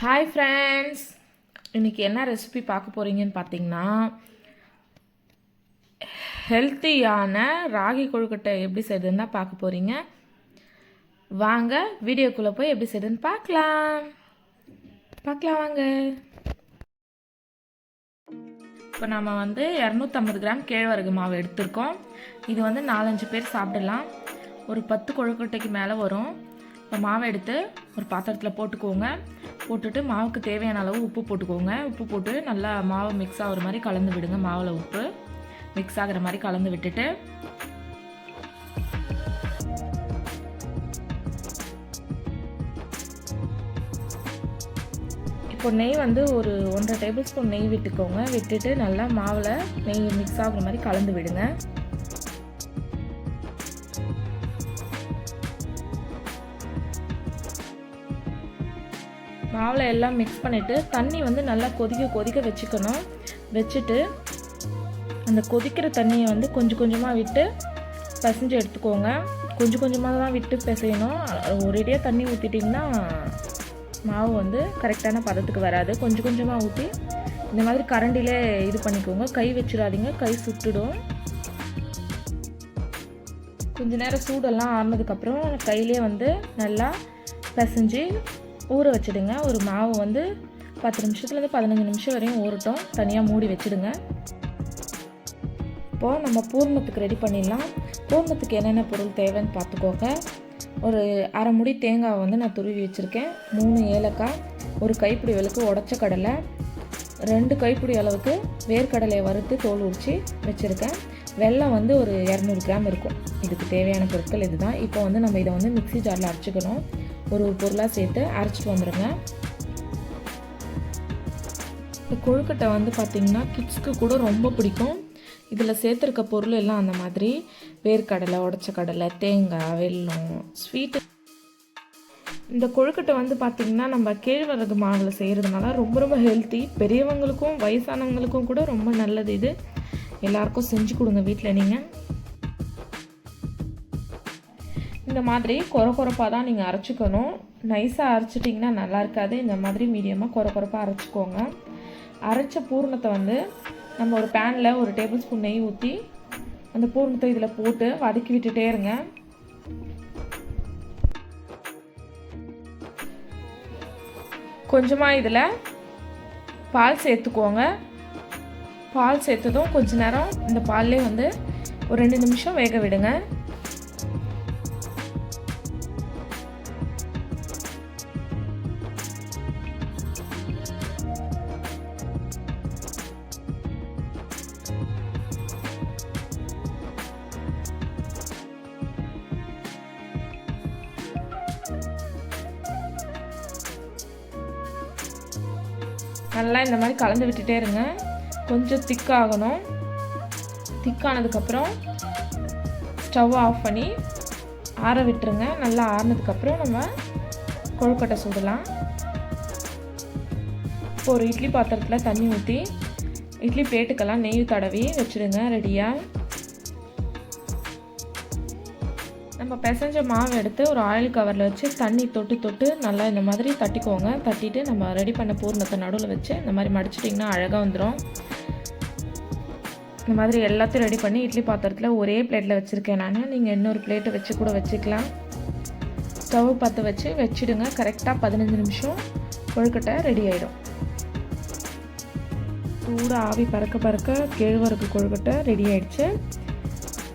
Hi friends, இன்றைக்கி என்ன recipe பார்க்க போகிறீங்கன்னு பார்த்தீங்கன்னா, ஹெல்த்தியான ராகி கொழுக்கட்டை எப்படி செய்யுதுன்னு தான் பார்க்க போகிறீங்க. வாங்க வீடியோக்குள்ளே போய் எப்படி செய்யுதுன்னு பார்க்கலாம் வாங்க. இப்போ நம்ம 250 கிராம் கேழ்வரகு மாவு எடுத்திருக்கோம். இது 4-5 பேர் சாப்பிடலாம். ஒரு 10 கொழுக்கட்டைக்கு மேலே வரும். இப்போ மாவை எடுத்து ஒரு பாத்திரத்தில் போட்டுக்கோங்க. போட்டுட்டு மாவுக்கு தேவையான அளவு உப்பு போட்டுக்கோங்க. உப்பு போட்டு நல்லா மாவு மிக்ஸ் ஆகிற மாதிரி கலந்து விடுங்க. மாவில் உப்பு மிக்ஸ் ஆகிற மாதிரி கலந்து விட்டுட்டு இப்போ நெய் ஒரு 1.5 டேபிள் ஸ்பூன் நெய் விட்டுக்கோங்க. விட்டுட்டு நல்லா மாவில் நெய் மிக்ஸ் ஆகிற மாதிரி கலந்து விடுங்க. மாவில் எல்லாம் மிக்ஸ் பண்ணிவிட்டு தண்ணி நல்லா கொதிக்க வச்சுக்கணும். வச்சுட்டு அந்த கொதிக்கிற தண்ணியை கொஞ்சம் கொஞ்சமாக விட்டு பிசைஞ்சு எடுத்துக்கோங்க. கொஞ்சம் கொஞ்சமாக தான் விட்டு பிசையணும். ஒரேடியாக தண்ணி ஊற்றிட்டிங்கன்னா மாவு கரெக்டான பதத்துக்கு வராது. கொஞ்சம் கொஞ்சமாக ஊற்றி இந்த மாதிரி கரண்டிலே இது பண்ணிக்கோங்க. கை வச்சிடாதீங்க, கை சுட்டுடும். கொஞ்ச நேரம் சூடெல்லாம் ஆறினதுக்கப்புறம் கையிலே நல்லா பிசைஞ்சு ஊற வச்சுடுங்க. ஒரு மாவு 10 நிமிஷத்துலேருந்து 15 நிமிஷம் வரையும் ஊறட்டும். தனியாக மூடி வச்சுடுங்க. இப்போது நம்ம பூர்ணத்துக்கு ரெடி பண்ணிடலாம். பூர்ணத்துக்கு என்னென்ன பொருள் தேவைன்னு பார்த்துக்கோங்க. ஒரு அரை முடி தேங்காய் நான் துருவி வச்சுருக்கேன். 3 ஏலக்காய், ஒரு கைப்பிடி அளவுக்கு உடச்ச கடலை, 2 கைப்பிடி அளவுக்கு வேர்க்கடலையை வறுத்து தோல் உரித்து வச்சுருக்கேன். வெல்லம் ஒரு 200 கிராம் இருக்கும். இதுக்கு தேவையான பொருட்கள் இதுதான். இப்போ நம்ம இதை மிக்ஸி ஜாரில் அரைச்சிக்கணும். ஒரு பொருளாக சேர்த்து அரைச்சிட்டு வந்துடுங்க. இந்த கொழுக்கட்டை பார்த்திங்கன்னா கிட்ஸ்க்கு கூட ரொம்ப பிடிக்கும். இதில் சேர்த்துருக்க பொருள் எல்லாம் அந்த மாதிரி வேர்க்கடலை, உடச்ச கடலை, தேங்காய், வெல்லம், ஸ்வீட்டு. இந்த கொழுக்கட்டை பார்த்திங்கன்னா நம்ம கேழ்வரகு மாவில் செய்கிறதுனால ரொம்ப ரொம்ப ஹெல்த்தி. பெரியவங்களுக்கும் வயசானவங்களுக்கும் கூட ரொம்ப நல்லது. இது எல்லாருக்கும் செஞ்சு கொடுங்க வீட்டில். நீங்கள் இந்த மாதிரி கொரப்பாக தான் நீங்கள் அரைச்சிக்கணும். நைஸாக அரைச்சிட்டிங்கன்னா நல்லா இருக்காது. இந்த மாதிரி மீடியமாக கொரப்பாக அரைச்சிக்கோங்க. அரைச்ச பூரணத்தை நம்ம ஒரு பேனில் 1 டேபிள் ஸ்பூன் நெய் ஊற்றி அந்த பூரணத்தை இதில் போட்டு வதக்கி விட்டுட்டே இருங்க. கொஞ்சமாக இதில் பால் சேர்த்துக்கோங்க. பால் சேர்த்ததும் கொஞ்ச நேரம் இந்த பால்லே ஒரு 2 நிமிஷம் வேக விடுங்க. நல்லா இந்த மாதிரி கலந்து விட்டுட்டே இருங்க. கொஞ்சம் திக்காகணும். திக்கானதுக்கப்புறம் ஸ்டவ் ஆஃப் பண்ணி ஆற விட்டுருங்க. நல்லா ஆறினதுக்கப்புறம் நம்ம கொழுக்கட்டை சுடலாம். இப்போ ஒரு இட்லி பாத்திரத்தில் தண்ணி ஊற்றி இட்லி பிளேட்டுக்கெல்லாம் நெய் தடவி வச்சுடுங்க ரெடியாக. நம்ம பிசைஞ்ச மாவு எடுத்து ஒரு ஆயில் கவரில் வச்சு தண்ணி தொட்டு நல்லா இந்த மாதிரி தட்டிக்கோங்க. தட்டிட்டு நம்ம ரெடி பண்ண பூர்ணத்தை நடுவில் வச்சு இந்த மாதிரி மடிச்சிட்டிங்கன்னா அழகாக வந்துடும். இந்த மாதிரி எல்லாத்தையும் ரெடி பண்ணி இட்லி பாத்திரத்தில் ஒரே பிளேட்டில் வச்சுருக்கேன் நான். நீங்கள் இன்னொரு பிளேட்டை வச்சு கூட வச்சுக்கலாம். ஸ்டவ் பற்ற வச்சு வச்சுடுங்க. கரெக்டாக 15 நிமிஷம் கொழுக்கட்டை ரெடி ஆகிடும். சூடாக ஆவி பறக்க கேழ்வரகு கொழுக்கட்டை ரெடி ஆகிடுச்சு.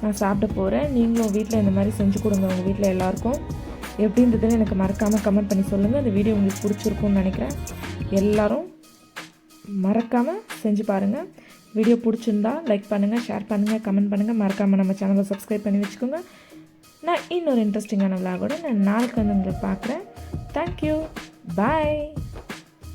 நான் சாப்பிட போகிறேன். நீங்களும் வீட்டில் இந்த மாதிரி செஞ்சு கொடுங்க. உங்கள் வீட்டில் எல்லாருக்கும் எப்படின்றதுன்னு எனக்கு மறக்காமல் கமெண்ட் பண்ணி சொல்லுங்கள். அந்த வீடியோ உங்களுக்கு பிடிச்சிருக்கும்னு நினைக்கிறேன். எல்லோரும் மறக்காமல் செஞ்சு பாருங்கள். வீடியோ பிடிச்சிருந்தா லைக் பண்ணுங்கள், ஷேர் பண்ணுங்கள், கமெண்ட் பண்ணுங்கள். மறக்காமல் நம்ம சேனலை சப்ஸ்கிரைப் பண்ணி வச்சுக்கோங்க. நான் இன்னொரு இன்ட்ரெஸ்டிங்கான விளாகோட நான் நாளைக்கு உங்களுக்கு பார்க்குறேன். தேங்க்யூ, பாய்.